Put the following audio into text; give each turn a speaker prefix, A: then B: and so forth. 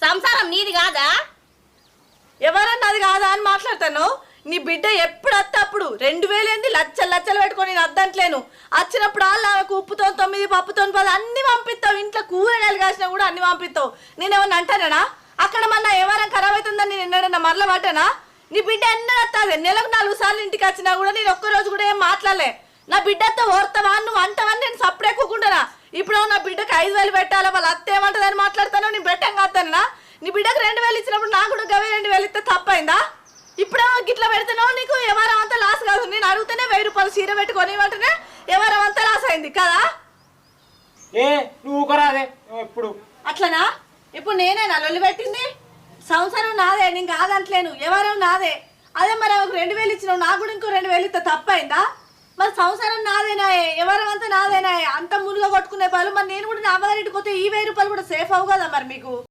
A: సంసారం నీది కాదా?
B: ఎవరన్నది కాదా అని మాట్లాడతాను. నీ బిడ్డ ఎప్పుడు వస్తే అప్పుడు 2000 ఏంది లచ్చలు లచ్చలు పెట్టుకొని నేను అద్దంట్లేను. వచ్చినప్పుడు ఆమెకు ఉప్పుతో 9 పప్పుతో 10 అన్ని పంపిస్తావు. ఇంట్లో కూరగాయలు కాసినా కూడా అన్ని పంపిస్తావు. నేనేమన్నా అంటానా? అక్కడ మన ఎవరైనా ఖరాబ్ అవుతుందని నేను ఎన్నడన్నా మరల పడ్డానా? నీ బిడ్డ ఎన్న వస్తుంది. నెలకు 4 సార్లు ఇంటికి వచ్చినా కూడా నేను ఒక్కరోజు కూడా ఏం మాట్లాడలే. నా బిడ్డతో ఓర్తావా నువ్వు అంటావని నేను సప్పుడే కూకుంటానా. ఇప్పుడు నా బిడ్డకు 5000 పెట్టాలా, వాళ్ళ అత్త ఏమంటుందని మాట్లాడతాను. నేను పెట్టాం కాస్తానా? నీ బిడ్డకు 2000 ఇచ్చినప్పుడు నాకు కూడా గవే 2000 ఇస్తే తప్పైందా? ఇప్పుడేమో గిట్లా పెడితేనో నీకు ఎవరం అంతా లాస్ కాదు. నేను అడిగితేనే 1000 రూపాయలు చీర పెట్టుకొని ఇవ్వంటేనే ఎవరం అంతా లాస్ అయింది కదా.
C: నువ్వు కొరాదే ఎప్పుడు
B: అట్లనా? ఇప్పుడు నేనేనా లొల్లి పెట్టింది? సంవత్సరం నాదే, నేను కాదంటలేను. ఎవరం నాదే. అదే మరి ఆమెకు 2000 ఇచ్చినావు, నాకు కూడా ఇంకో 2000 ఇస్తే తప్పైందా? మరి సంవత్సరం నాదేనాయే, ఎవరం అంతా నాదేనాయే. అంత మునుగా కొట్టుకునే వాళ్ళు మరి నేను కూడా నా అమ్మగారింటికి పోతే ఈ 1000 రూపాయలు కూడా సేఫ్ అవు కదా మరి మీకు.